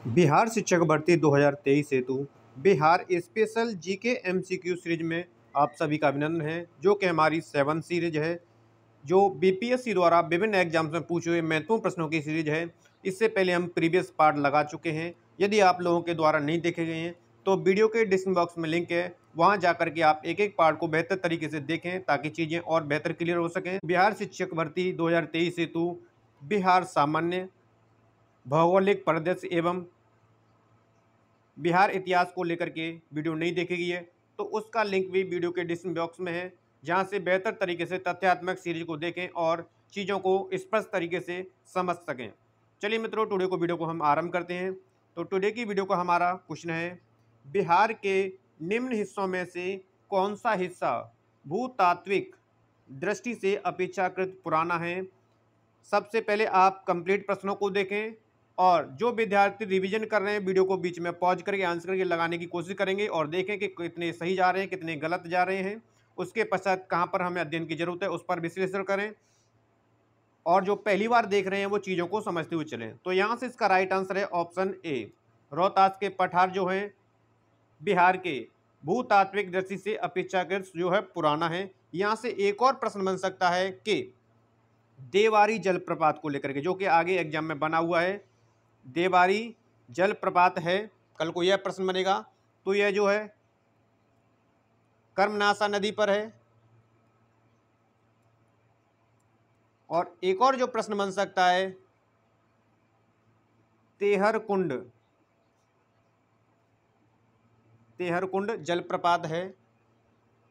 बिहार शिक्षक भर्ती 2023 हेतु Bihar special GK MCQ series में आप सभी का अभिनंदन है, जो कि हमारी 7 सीरीज है, जो बीपीएससी द्वारा विभिन्न एग्जाम्स में पूछे हुए महत्वपूर्ण प्रश्नों की सीरीज है। इससे पहले हम प्रीवियस पार्ट लगा चुके हैं। यदि आप लोगों के द्वारा नहीं देखे गए हैं तो वीडियो के डिस्क्रिप्शन बॉक्स में लिंक है, वहां जाकर के आप एक एक पार्ट को बेहतर तरीके से देखें ताकि चीज़ें और बेहतर क्लियर हो सकें। बिहार शिक्षक भर्ती 2023 हेतु बिहार सामान्य, भौगोलिक परिदृश्य एवं बिहार इतिहास को लेकर के वीडियो नहीं देखी गई है तो उसका लिंक भी वीडियो के डिस्क्रिप्शन बॉक्स में है, जहां से बेहतर तरीके से तथ्यात्मक सीरीज को देखें और चीज़ों को स्पष्ट तरीके से समझ सकें। चलिए मित्रों, टुडे को वीडियो को हम आरंभ करते हैं। तो टुडे की वीडियो का हमारा क्वेश्चन है, बिहार के निम्न हिस्सों में से कौन सा हिस्सा भूतात्विक दृष्टि से अपेक्षाकृत पुराना है। सबसे पहले आप कंप्लीट प्रश्नों को देखें और जो विद्यार्थी रिवीजन कर रहे हैं वीडियो को बीच में पॉज करके आंसर करके लगाने की कोशिश करेंगे और देखें कि कितने सही जा रहे हैं, कितने गलत जा रहे हैं। उसके पश्चात कहाँ पर हमें अध्ययन की जरूरत है उस पर विश्लेषण करें, और जो पहली बार देख रहे हैं वो चीज़ों को समझते हुए चलें। तो यहाँ से इसका राइट आंसर है ऑप्शन ए, रोहतास के पठार जो है बिहार के भूतात्विक दृष्टि से अपेक्षाकृत जो है पुराना है। यहाँ से एक और प्रश्न बन सकता है कि देवारी जलप्रपात को लेकर के, जो कि आगे एग्जाम में बना हुआ है, देवारी जलप्रपात है, कल को यह प्रश्न बनेगा। तो यह जो है कर्मनाशा नदी पर है। और एक और जो प्रश्न बन सकता है, तेहर कुंड जलप्रपात है।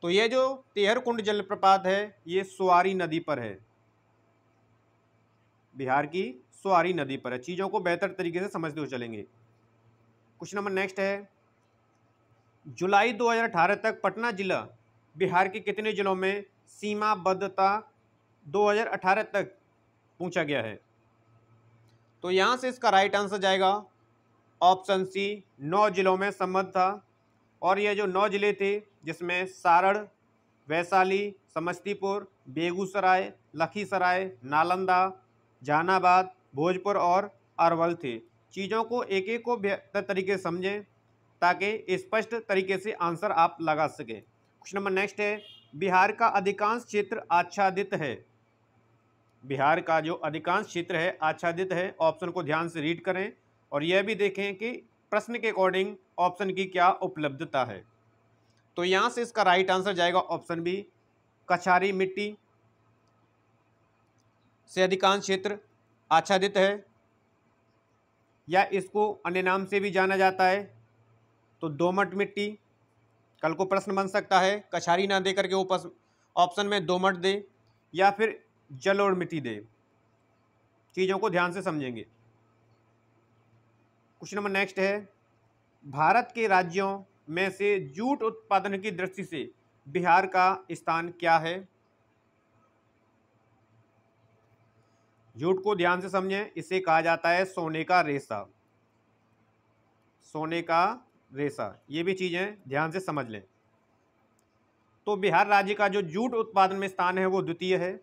तो यह जो तेहर कुंड जलप्रपात है ये सुवारी नदी पर है, बिहार की सुवारी नदी पर है। चीज़ों को बेहतर तरीके से समझते हुए चलेंगे। क्वेश्चन नंबर नेक्स्ट है, जुलाई 2018 तक पटना जिला बिहार के कितने जिलों में सीमाबद्धता 2018 तक पूछा गया है। तो यहाँ से इसका राइट आंसर जाएगा ऑप्शन सी, 9 जिलों में संबद्ध था। और ये जो 9 जिले थे जिसमें सारण, वैशाली, समस्तीपुर, बेगूसराय, लखीसराय, नालंदा, जहानाबाद, भोजपुर और अरवल थे। चीज़ों को एक एक को बेहतर तरीके से समझें ताकि स्पष्ट तरीके से आंसर आप लगा सकें। क्वेश्चन नंबर नेक्स्ट है, बिहार का अधिकांश क्षेत्र आच्छादित है। बिहार का जो अधिकांश क्षेत्र है आच्छादित है। ऑप्शन को ध्यान से रीड करें और यह भी देखें कि प्रश्न के अकॉर्डिंग ऑप्शन की क्या उपलब्धता है। तो यहाँ से इसका राइट आंसर जाएगा ऑप्शन बी, कछारी मिट्टी से अधिकांश क्षेत्र आच्छादित है, या इसको अन्य नाम से भी जाना जाता है तो दोमट मिट्टी। कल को प्रश्न बन सकता है, कछारी ना दे करके वो ऑप्शन में दोमट दे या फिर जलोढ़ मिट्टी दे। चीज़ों को ध्यान से समझेंगे। क्वेश्चन नंबर नेक्स्ट है, भारत के राज्यों में से जूट उत्पादन की दृष्टि से बिहार का स्थान क्या है। जूट को ध्यान से समझें, इसे कहा जाता है सोने का रेशा। सोने का रेशा, ये भी चीज़ें ध्यान से समझ लें। तो बिहार राज्य का जो जूट उत्पादन में स्थान है वो द्वितीय है।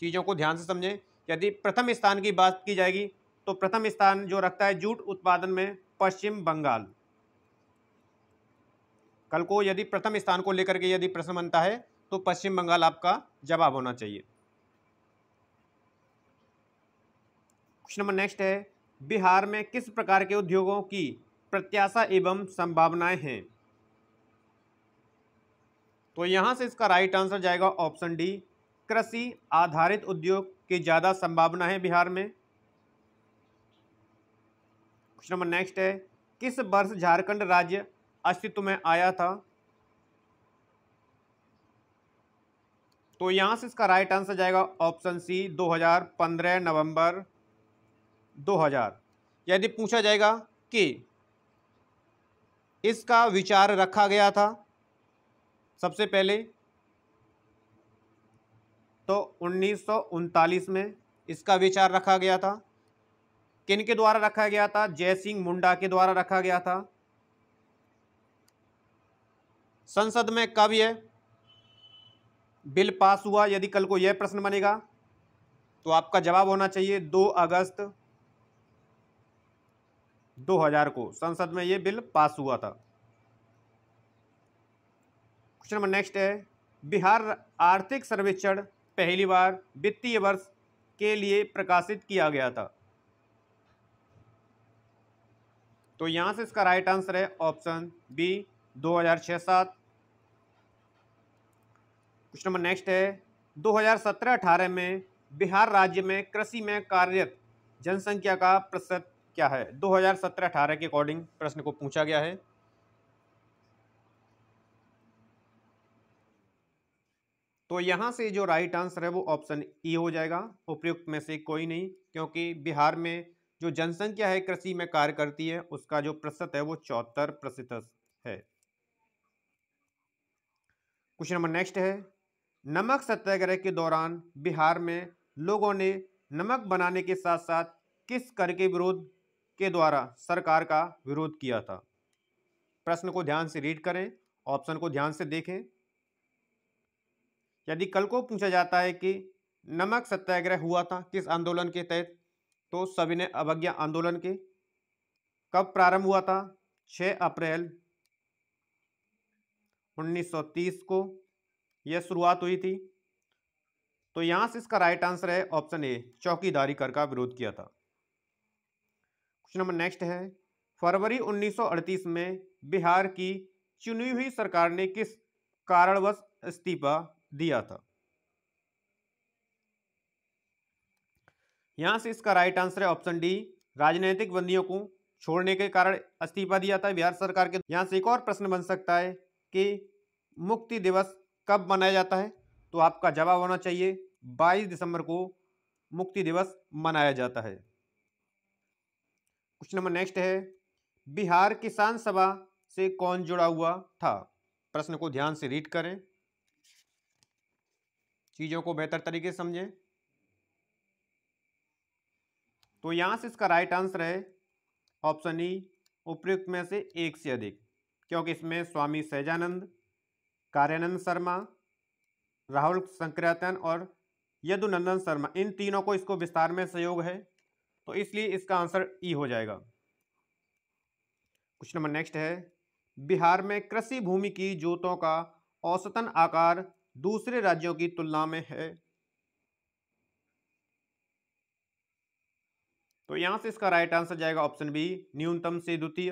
चीज़ों को ध्यान से समझें। यदि प्रथम स्थान की बात की जाएगी तो प्रथम स्थान जो रखता है जूट उत्पादन में पश्चिम बंगाल। कल को यदि प्रथम स्थान को लेकर के यदि प्रश्न बनता है तो पश्चिम बंगाल आपका जवाब होना चाहिए। क्वेश्चन नंबर नेक्स्ट है, बिहार में किस प्रकार के उद्योगों की प्रत्याशा एवं संभावनाएं हैं। तो यहां से इसका राइट आंसर जाएगा ऑप्शन डी, कृषि आधारित उद्योग की ज्यादा संभावना है बिहार में। क्वेश्चन नंबर नेक्स्ट है, किस वर्ष झारखंड राज्य अस्तित्व में आया था। तो यहां से इसका राइट आंसर जाएगा ऑप्शन सी, 2015 नवंबर 2000। यदि पूछा जाएगा कि इसका विचार रखा गया था सबसे पहले तो 1939 में इसका विचार रखा गया था। किन के द्वारा रखा गया था, जय सिंह मुंडा के द्वारा रखा गया था। संसद में कब यह बिल पास हुआ, यदि कल को यह प्रश्न बनेगा तो आपका जवाब होना चाहिए 2 अगस्त 2000 को संसद में ये बिल पास हुआ था। क्वेश्चन नंबर नेक्स्ट है, बिहार आर्थिक सर्वेक्षण पहली बार वित्तीय वर्ष के लिए प्रकाशित किया गया था। तो यहां से इसका राइट आंसर है option B 2006-07। Question number next है, 2017-18 में बिहार राज्य में कृषि में कार्यरत जनसंख्या का प्रतिशत क्या है। 2017-18 के अकॉर्डिंग प्रश्न को पूछा गया है। तो यहां से जो राइट आंसर है वो ऑप्शन ई हो जाएगा, उपयुक्त में से कोई नहीं, क्योंकि बिहार में जो जनसंख्या है कृषि में कार्य करती है उसका जो प्रतिशत है वो 74% है। क्वेश्चन नंबर नेक्स्ट है, नमक सत्याग्रह के दौरान बिहार में लोगों ने नमक बनाने के साथ साथ किस कर के विरोध के द्वारा सरकार का विरोध किया था। प्रश्न को ध्यान से रीड करें, ऑप्शन को ध्यान से देखें। यदि कल को पूछा जाता है कि नमक सत्याग्रह हुआ था किस आंदोलन के तहत, तो सविनय अवज्ञा आंदोलन के। कब प्रारंभ हुआ था, 6 अप्रैल 1930 को यह शुरुआत हुई थी। तो यहां से इसका राइट आंसर है ऑप्शन ए, चौकीदारी कर का विरोध किया था। क्वेश्चन नंबर नेक्स्ट है, फरवरी 1938 में बिहार की चुनी हुई सरकार ने किस कारणवश इस्तीफा दिया था। यहां से इसका राइट आंसर है ऑप्शन डी, राजनीतिक बंदियों को छोड़ने के कारण इस्तीफा दिया था बिहार सरकार के। यहां से एक और प्रश्न बन सकता है कि मुक्ति दिवस कब मनाया जाता है, तो आपका जवाब होना चाहिए 22 दिसंबर को मुक्ति दिवस मनाया जाता है। क्वेश्चन नंबर नेक्स्ट है, बिहार किसान सभा से कौन जुड़ा हुआ था। प्रश्न को ध्यान से रीड करें, चीजों को बेहतर तरीके से समझें। तो यहां से इसका राइट आंसर है ऑप्शन ई, उपयुक्त में से एक से अधिक, क्योंकि इसमें स्वामी सहजानंद, कार्यानंद शर्मा, राहुल संकृतन और यदुनंदन शर्मा, इन तीनों को इसको विस्तार में सहयोग है, तो इसलिए इसका आंसर ई हो जाएगा। क्वेश्चन नंबर नेक्स्ट है, बिहार में कृषि भूमि की जोतों का औसतन आकार दूसरे राज्यों की तुलना में है। तो यहां से इसका राइट आंसर जाएगा ऑप्शन बी, न्यूनतम से द्वितीय।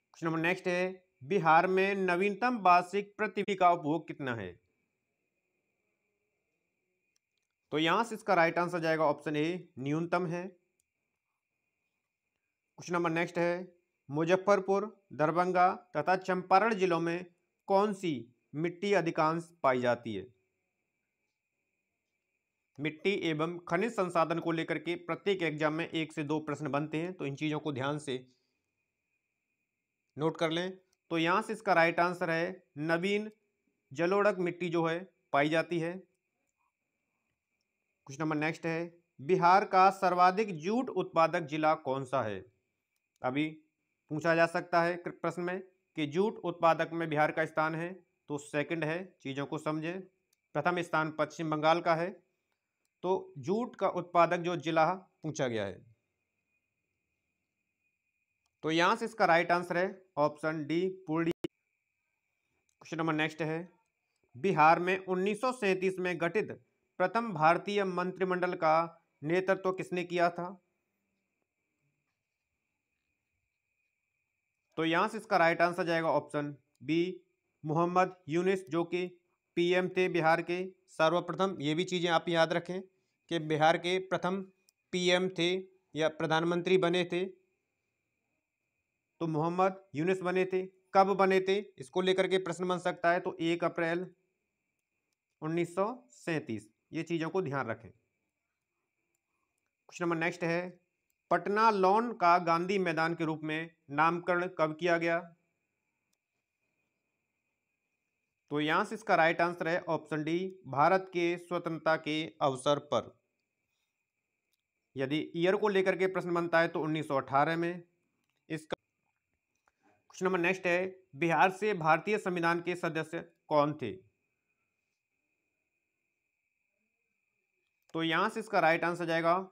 क्वेश्चन नंबर नेक्स्ट है, बिहार में नवीनतम वार्षिक प्रतिव्यक्ति का उपभोग कितना है। तो यहां से इसका राइट आंसर जाएगा ऑप्शन ए, न्यूनतम है। क्वेश्चन नंबर नेक्स्ट है, मुजफ्फरपुर, दरभंगा तथा चंपारण जिलों में कौन सी मिट्टी अधिकांश पाई जाती है। मिट्टी एवं खनिज संसाधन को लेकर के प्रत्येक एग्जाम में 1 से 2 प्रश्न बनते हैं, तो इन चीजों को ध्यान से नोट कर लें। तो यहां से इसका राइट आंसर है नवीन जलोढ़क मिट्टी जो है पाई जाती है। क्वेश्चन नंबर नेक्स्ट है, बिहार का सर्वाधिक जूट उत्पादक जिला कौन सा है। अभी पूछा जा सकता है प्रश्न में कि जूट उत्पादक में बिहार का स्थान है, तो सेकंड है, चीजों को समझें। प्रथम स्थान पश्चिम बंगाल का है, तो जूट का उत्पादक जो जिला पूछा गया है। तो यहां से इसका राइट आंसर है option D, Purnia. Question number next है, बिहार में 1937 में गठित प्रथम भारतीय मंत्रिमंडल का नेतृत्व किसने किया था। तो यहां से इसका राइट आंसर जाएगा ऑप्शन बी, मोहम्मद यूनिस, जो कि पीएम थे बिहार के सर्वप्रथम। ये भी चीजें आप याद रखें कि बिहार के प्रथम पीएम थे या प्रधानमंत्री बने थे, तो मोहम्मद यूनिस बने थे। कब बने थे इसको लेकर के प्रश्न बन सकता है, तो 1 अप्रैल 1937, ये चीजों को ध्यान रखें। क्वेश्चन नंबर नेक्स्ट है, पटना लॉन का गांधी मैदान के रूप में नामकरण कब किया गया। तो यहां से इसका राइट आंसर है ऑप्शन डी, भारत के स्वतंत्रता के अवसर पर। यदि ईयर को लेकर के प्रश्न बनता है तो 1918 में इसका। क्वेश्चन नंबर नेक्स्ट है, बिहार से भारतीय संविधान के सदस्य कौन थे। तो यहां से इसका राइट आंसर जाएगा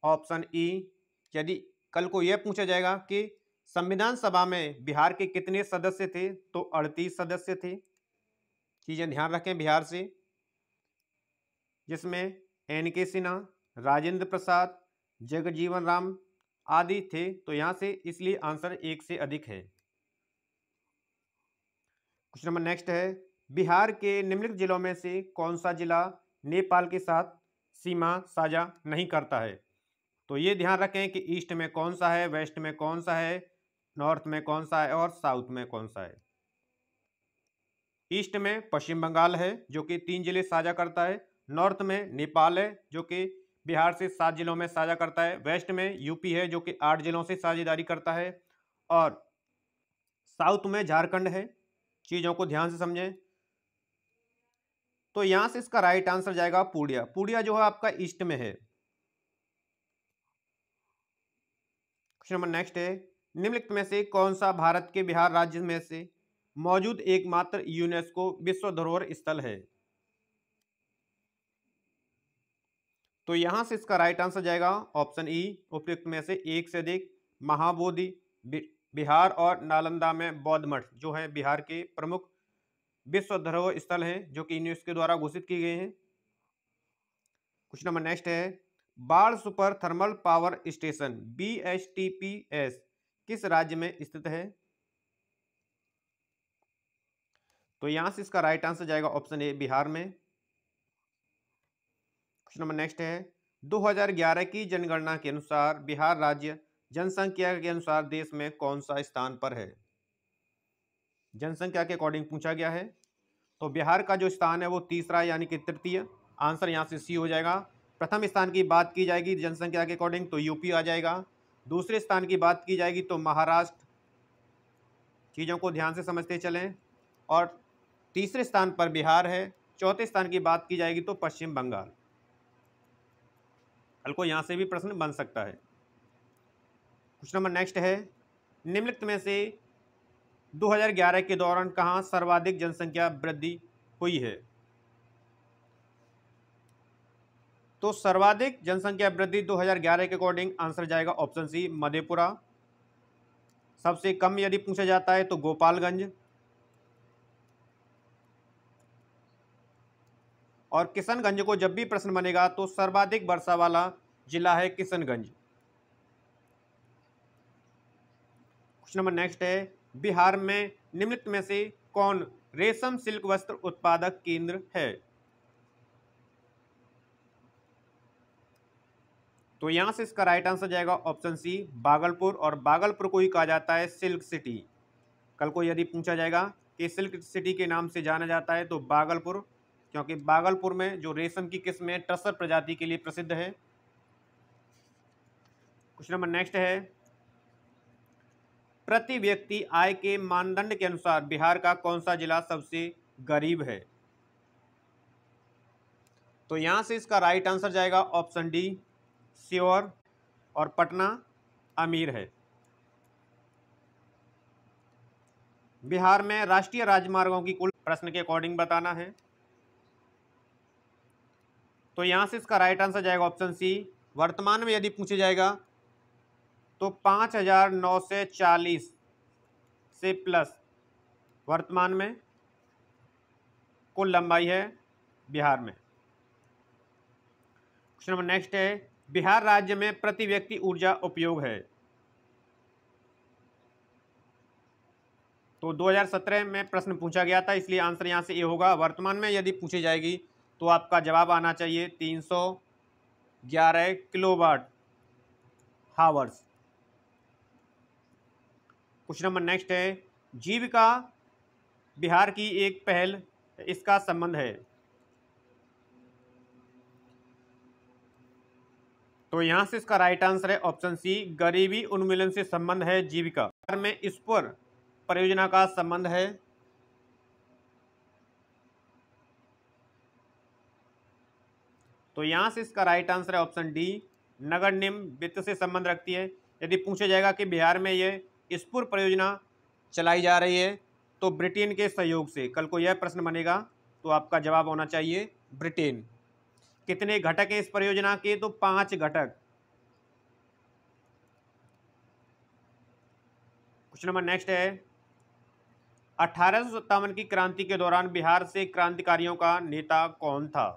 ऑप्शन ई, यदि कल को यह पूछा जाएगा कि संविधान सभा में बिहार के कितने सदस्य थे, तो 38 सदस्य थे। चीजें ध्यान रखें बिहार से, जिसमें एन.के. सिन्हा, राजेंद्र प्रसाद, जगजीवन राम आदि थे। तो यहां से इसलिए आंसर 1 से अधिक है। क्वेश्चन नंबर नेक्स्ट है, बिहार के निम्नलिखित जिलों में से कौन सा जिला नेपाल के साथ सीमा साझा नहीं करता है? तो ये ध्यान रखें कि ईस्ट में कौन सा है, वेस्ट में कौन सा है, नॉर्थ में कौन सा है और साउथ में कौन सा है। ईस्ट में पश्चिम बंगाल है जो कि 3 जिले साझा करता है। नॉर्थ में नेपाल है जो कि बिहार से 7 जिलों में साझा करता है। वेस्ट में यूपी है जो कि 8 जिलों से साझेदारी करता है। और साउथ में झारखंड है। चीजों को ध्यान से समझें। तो यहां से इसका राइट आंसर जाएगा पूर्णिया। पूर्णिया जो है आपका ईस्ट में है। क्वेश्चन नंबर नेक्स्ट है, निम्नलिखित में से कौन सा भारत के बिहार राज्य में से मौजूद एकमात्र यूनेस्को विश्व धरोहर स्थल है? तो यहां से इसका राइट आंसर जाएगा ऑप्शन ई, उपयुक्त में से एक से अधिक। महाबोधि बिहार और नालंदा में बौद्ध मठ जो है बिहार के प्रमुख विश्व धरोहर स्थल हैं जो कि यूनेस्को द्वारा घोषित किए गए हैं। क्वेश्चन नंबर नेक्स्ट है, बाढ़ super thermal power station BSTPS किस राज्य में स्थित है? तो यहां से इसका राइट आंसर जाएगा ऑप्शन ए, बिहार में। क्वेश्चन नंबर नेक्स्ट है, 2011 की जनगणना के अनुसार बिहार राज्य जनसंख्या के अनुसार देश में कौन सा स्थान पर है? जनसंख्या के अकॉर्डिंग पूछा गया है। तो बिहार का जो स्थान है वो तीसरा यानी कि तृतीय। आंसर यहां से सी हो जाएगा। प्रथम स्थान की बात की जाएगी जनसंख्या के अकॉर्डिंग तो यूपी आ जाएगा। दूसरे स्थान की बात की जाएगी तो महाराष्ट्र। चीज़ों को ध्यान से समझते चलें। और तीसरे स्थान पर बिहार है। चौथे स्थान की बात की जाएगी तो पश्चिम बंगाल। कल को यहां से भी प्रश्न बन सकता है। क्वेश्चन नंबर नेक्स्ट है, निम्नलिखित में से 2011 के दौरान कहां सर्वाधिक जनसंख्या वृद्धि हुई है? तो सर्वाधिक जनसंख्या वृद्धि 2011 के अकॉर्डिंग आंसर जाएगा ऑप्शन सी, मधेपुरा। सबसे कम यदि पूछा जाता है तो गोपालगंज। और किशनगंज को जब भी प्रश्न बनेगा तो सर्वाधिक वर्षा वाला जिला है किशनगंज। क्वेश्चन नंबर नेक्स्ट है, बिहार में निम्नलिखित में से कौन रेशम सिल्क वस्त्र उत्पादक केंद्र है? तो यहां से इसका राइट आंसर जाएगा ऑप्शन सी, भागलपुर। और भागलपुर को ही कहा जाता है सिल्क सिटी। कल को यदि पूछा जाएगा कि सिल्क सिटी के नाम से जाना जाता है तो भागलपुर, क्योंकि भागलपुर में जो रेशम की किस्में टसर प्रजाति के लिए प्रसिद्ध है। क्वेश्चन नंबर नेक्स्ट है, प्रति व्यक्ति आय के मानदंड के अनुसार बिहार का कौन सा जिला सबसे गरीब है? तो यहां से इसका राइट आंसर जाएगा ऑप्शन डी, सीहोर। और पटना अमीर है। बिहार में राष्ट्रीय राजमार्गों की कुल प्रश्न के अकॉर्डिंग बताना है। तो यहां से इसका राइट आंसर जाएगा ऑप्शन सी। वर्तमान में यदि पूछे जाएगा तो 5,940 से प्लस वर्तमान में कुल लंबाई है बिहार में। क्वेश्चन नंबर नेक्स्ट है, बिहार राज्य में प्रति व्यक्ति ऊर्जा उपयोग है? तो 2017 में प्रश्न पूछा गया था, इसलिए आंसर यहां से ये होगा। वर्तमान में यदि पूछी जाएगी तो आपका जवाब आना चाहिए 311 kilowatt hours. Question number next है, जीविका बिहार की एक पहल, इसका संबंध है? तो यहां से इसका राइट आंसर है ऑप्शन सी, गरीबी उन्मूलन से संबंध है जीविका। बिहार में इस पर परियोजना का संबंध है। तो यहां से इसका राइट आंसर है ऑप्शन डी, नगर निगम वित्त से संबंध रखती है। यदि पूछा जाएगा कि बिहार में यह स्फूर परियोजना चलाई जा रही है तो ब्रिटेन के सहयोग से, कल को यह प्रश्न बनेगा तो आपका जवाब होना चाहिए ब्रिटेन। कितने घटक हैं इस परियोजना के? तो 5 घटक। क्वेश्चन नंबर नेक्स्ट है 1857 की क्रांति के दौरान बिहार से क्रांतिकारियों का नेता कौन था?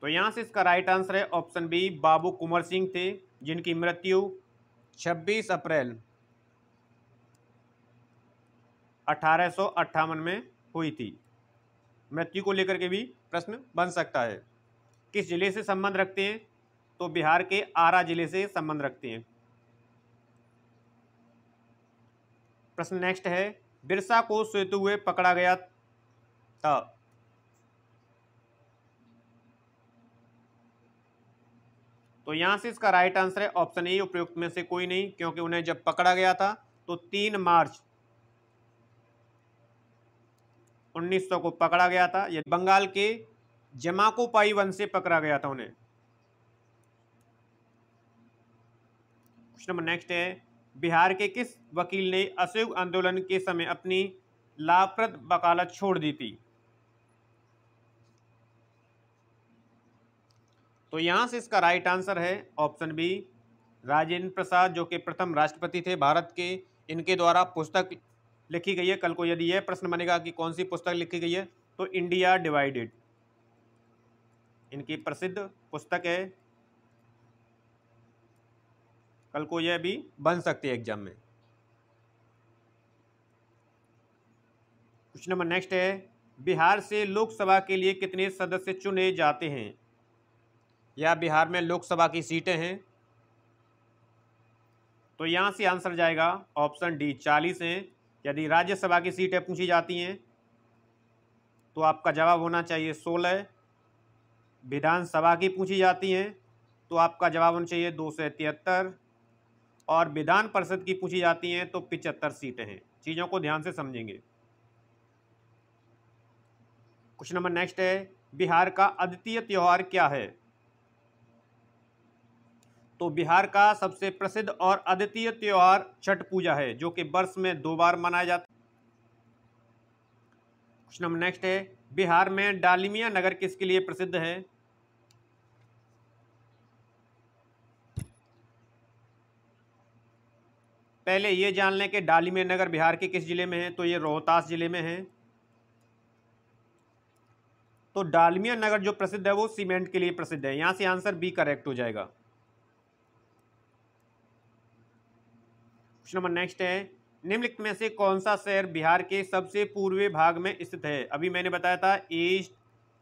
तो यहां से इसका राइट आंसर है ऑप्शन बी, बाबू कुंवर सिंह थे, जिनकी मृत्यु 26 अप्रैल 1858 में हुई थी। मृत्यु को लेकर के भी प्रश्न बन सकता है। किस जिले से संबंध रखते हैं? तो बिहार के आरा जिले से संबंध रखते हैं। प्रश्न नेक्स्ट है बिरसा को सोते हुए पकड़ा गया था। तो यहां से इसका राइट आंसर है ऑप्शन ए, उपयुक्त में से कोई नहीं, क्योंकि उन्हें जब पकड़ा गया था तो 3 मार्च 1900 को पकड़ा गया था। ये बंगाल के जमाकोपाई वन से पकड़ा गया था उन्हें। क्वेश्चन नंबर नेक्स्ट है बिहार के किस वकील ने असहयोग आंदोलन के समय अपनी लाभप्रद वकालत छोड़ दी थी? तो यहां से इसका राइट आंसर है ऑप्शन बी, राजेंद्र प्रसाद, जो कि प्रथम राष्ट्रपति थे भारत के। इनके द्वारा पुस्तक लिखी गई है। कल को यदि यह प्रश्न बनेगा कि कौन सी पुस्तक लिखी गई है, तो इंडिया डिवाइडेड इनकी प्रसिद्ध पुस्तक है। कल को यह भी बन सकती है एग्जाम में। क्वेश्चन नंबर नेक्स्ट है बिहार से लोकसभा के लिए कितने सदस्य चुने जाते हैं? या बिहार में लोकसभा की सीटें हैं? तो यहां से आंसर जाएगा ऑप्शन डी, 40 हैं। यदि राज्यसभा की सीटें पूछी जाती हैं तो आपका जवाब होना चाहिए 16। विधानसभा की पूछी जाती हैं तो आपका जवाब होना चाहिए 273। और विधान परिषद की पूछी जाती हैं तो 75 सीटें हैं। चीज़ों को ध्यान से समझेंगे। क्वेश्चन नंबर नेक्स्ट है बिहार का अद्वितीय त्योहार क्या है? तो बिहार का सबसे प्रसिद्ध और अद्वितीय त्योहार छठ पूजा है, जो कि वर्ष में 2 बार मनाया जाता है। क्वेश्चन नंबर नेक्स्ट है बिहार में डालमिया नगर किसके लिए प्रसिद्ध है? पहले ये जान लें कि डालमिया नगर बिहार के किस जिले में है। तो ये रोहतास जिले में है। तो डालमिया नगर जो प्रसिद्ध है वो सीमेंट के लिए प्रसिद्ध है। यहां से आंसर बी करेक्ट हो जाएगा। क्वेश्चन नंबर नेक्स्ट है निम्नलिखित में से कौन सा शहर बिहार के सबसे पूर्वी भाग में स्थित है? अभी मैंने बताया था east,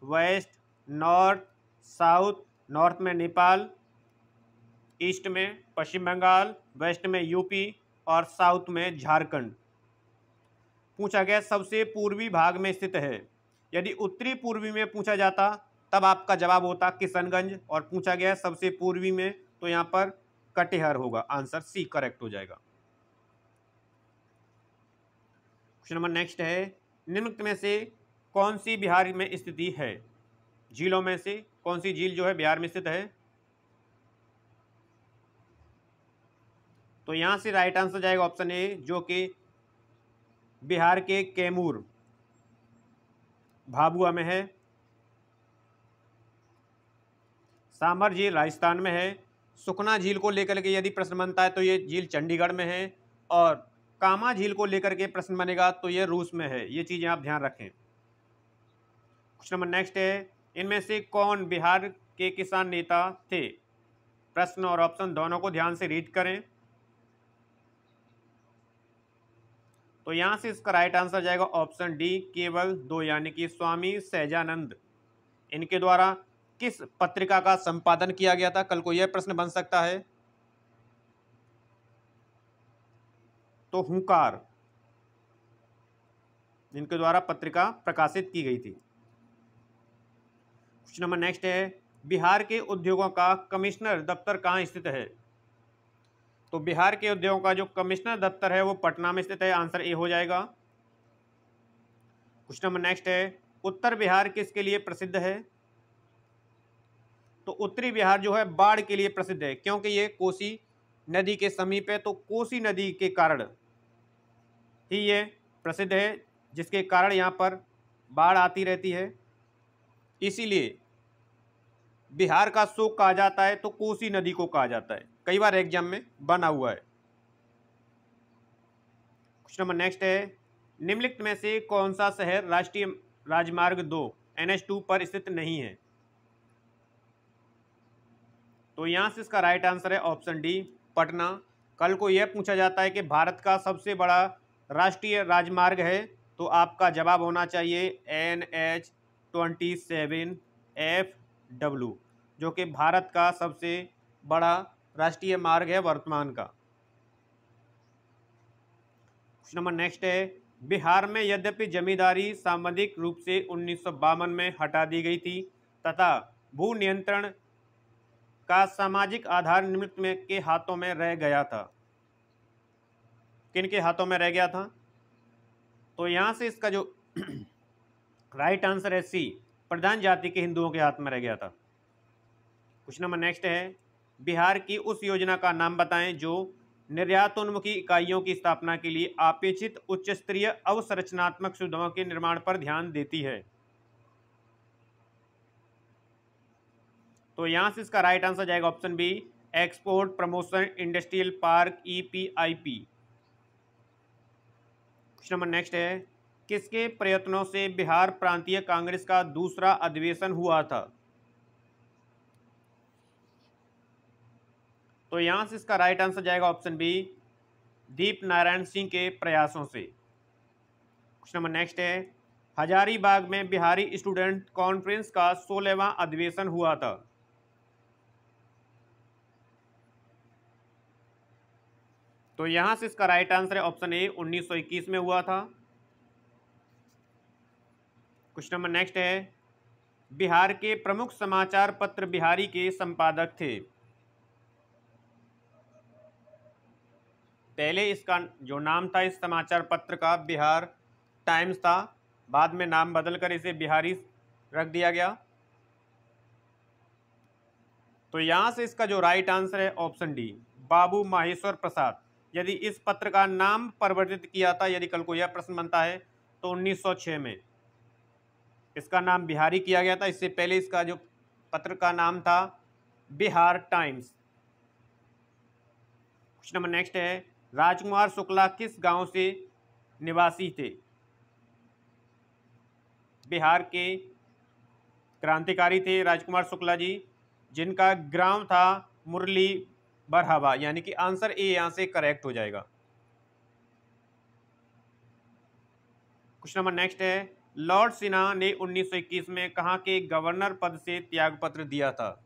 west, north, south. North में नेपाल, ईस्ट में पश्चिम बंगाल, वेस्ट में यूपी और साउथ में झारखंड। पूछा गया सबसे पूर्वी भाग में स्थित है। यदि उत्तरी पूर्वी में पूछा जाता तब आपका जवाब होता किशनगंज, और पूछा गया सबसे पूर्वी में तो यहाँ पर कटिहार होगा। आंसर सी करेक्ट हो जाएगा। क्वेश्चन नंबर नेक्स्ट है निम्नलिखित में से कौन सी बिहार में स्थिति है? झीलों में से कौन सी झील जो है बिहार में स्थित है? तो यहां से राइट आंसर जाएगा ऑप्शन ए, जो कि बिहार के कैमूर भाभुआ में है। सामर झील राजस्थान में है। सुखना झील को लेकर के यदि प्रश्न बनता है तो ये झील चंडीगढ़ में है। और कामा झील को लेकर के प्रश्न बनेगा तो ये रूस में है। ये चीजें आप ध्यान रखें। क्वेश्चन नंबर नेक्स्ट है इनमें से कौन बिहार के किसान नेता थे? प्रश्न और ऑप्शन दोनों को ध्यान से रीड करें। तो यहां से इसका राइट आंसर जाएगा ऑप्शन डी, केवल 2, यानी कि स्वामी सहजानंद। इनके द्वारा किस पत्रिका का संपादन किया गया था? कल को यह प्रश्न बन सकता है। तो हुंकार, इनके द्वारा पत्रिका प्रकाशित की गई थी। क्वेश्चन नंबर नेक्स्ट है बिहार के उद्योगों का कमिश्नर दफ्तर कहाँ स्थित है? तो बिहार के उद्योगों का जो कमिश्नर दफ्तर है वो पटना में स्थित है। आंसर ए हो जाएगा। क्वेश्चन नंबर नेक्स्ट है उत्तर बिहार किसके लिए प्रसिद्ध है? तो उत्तरी बिहार जो है बाढ़ के लिए प्रसिद्ध है, क्योंकि ये कोसी नदी के समीप है। तो कोसी नदी के कारण ही ये प्रसिद्ध है, जिसके कारण यहाँ पर बाढ़ आती रहती है। इसीलिए बिहार का शोक कहा जाता है तो कोसी नदी को कहा जाता है। कई बार एग्जाम में बना हुआ है। क्वेश्चन नंबर नेक्स्ट है, निम्नलिखित में से कौन सा शहर राष्ट्रीय राजमार्ग 2 NH2 पर स्थित नहीं है? तो यहां से इसका राइट आंसर है ऑप्शन डी, पटना। कल को यह पूछा जाता है कि भारत का सबसे बड़ा राष्ट्रीय राजमार्ग है, तो आपका जवाब होना चाहिए NH-27FW, जो कि भारत का सबसे बड़ा राष्ट्रीय मार्ग है वर्तमान का। क्वेश्चन नंबर नेक्स्ट है, बिहार में यद्यपि जमींदारी सामूहिक रूप से 1952 में हटा दी गई थी तथा भू नियंत्रण का सामाजिक आधार निम्नलिखित में के हाथों में रह गया था। किन के हाथों में रह गया था? तो यहां से इसका जो राइट आंसर है सी, प्रधान जाति के हिंदुओं के हाथ में रह गया था। क्वेश्चन नंबर नेक्स्ट है, बिहार की उस योजना का नाम बताएं जो निर्यातोन्मुखी इकाइयों की स्थापना के लिए अपेक्षित उच्च स्तरीय अवसंरचनात्मक सुविधाओं के निर्माण पर ध्यान देती है। तो यहां से इसका राइट आंसर जाएगा option B, export promotion industrial park EPIP। Question number next है, किसके प्रयत्नों से बिहार प्रांतीय कांग्रेस का दूसरा अधिवेशन हुआ था? तो यहां से इसका राइट आंसर जाएगा ऑप्शन बी, दीप नारायण सिंह के प्रयासों से। क्वेश्चन नंबर नेक्स्ट है, हजारीबाग में बिहारी स्टूडेंट कॉन्फ्रेंस का 16वां अधिवेशन हुआ था। तो यहां से इसका राइट आंसर है ऑप्शन ए, 1921 में हुआ था। क्वेश्चन नंबर नेक्स्ट है, बिहार के प्रमुख समाचार पत्र बिहारी के संपादक थे। पहले इसका जो नाम था इस समाचार पत्र का बिहार टाइम्स था, बाद में नाम बदलकर इसे बिहारी रख दिया गया। तो यहां से इसका जो राइट आंसर है ऑप्शन डी, बाबू माहेश्वर प्रसाद। यदि इस पत्र का नाम परिवर्तित किया था, यदि कल को यह प्रश्न बनता है, तो 1906 में इसका नाम बिहारी किया गया था। इससे पहले इसका जो पत्र का नाम था Bihar times. Question number next है, राजकुमार शुक्ला किस गांव से निवासी थे? बिहार के क्रांतिकारी थे राजकुमार शुक्ला जी, जिनका ग्राम था मुरली बरहवा, यानी कि आंसर ए यहां से करेक्ट हो जाएगा। क्वेश्चन नंबर नेक्स्ट है, लॉर्ड सिन्हा ने 1921 में कहां के गवर्नर पद से त्यागपत्र दिया था?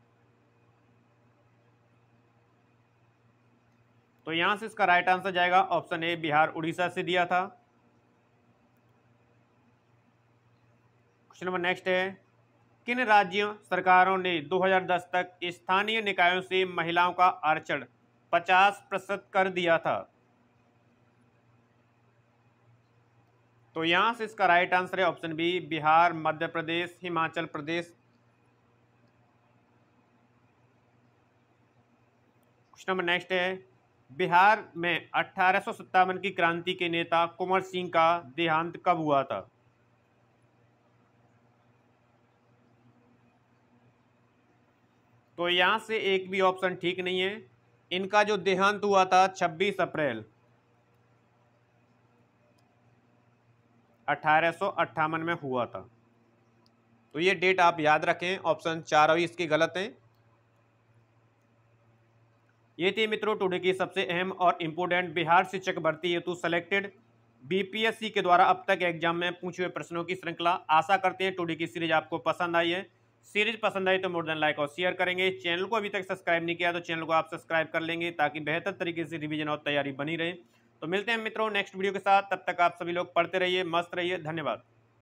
तो यहां से इसका राइट आंसर जाएगा ऑप्शन ए, बिहार उड़ीसा से दिया था। क्वेश्चन नंबर नेक्स्ट है, किन राज्य सरकारों ने 2010 तक स्थानीय निकायों से महिलाओं का आरक्षण 50% कर दिया था? तो यहां से इसका राइट आंसर है option B, Bihar, Madhya Pradesh, Himachal Pradesh. Question number next है, बिहार में 1857 की क्रांति के नेता कुंवर सिंह का देहांत कब हुआ था? तो यहां से एक भी ऑप्शन ठीक नहीं है। इनका जो देहांत हुआ था 26 अप्रैल 1858 में हुआ था। तो ये डेट आप याद रखें, ऑप्शन 4 और इसके गलत हैं। ये थी मित्रों टुडे की सबसे अहम और इम्पोर्टेंट बिहार शिक्षक भर्ती हेतु सेलेक्टेड BPSC के द्वारा अब तक एग्जाम में पूछे हुए प्रश्नों की श्रृंखला। आशा करते हैं टुडे की सीरीज आपको पसंद आई है। सीरीज पसंद आई तो मोर देन लाइक और शेयर करेंगे। चैनल को अभी तक सब्सक्राइब नहीं किया तो चैनल को आप सब्सक्राइब कर लेंगे, ताकि बेहतर तरीके से रिवीजन और तैयारी बनी रहे। तो मिलते हैं मित्रों नेक्स्ट वीडियो के साथ, तब तक आप सभी लोग पढ़ते रहिए, मस्त रहिए। धन्यवाद।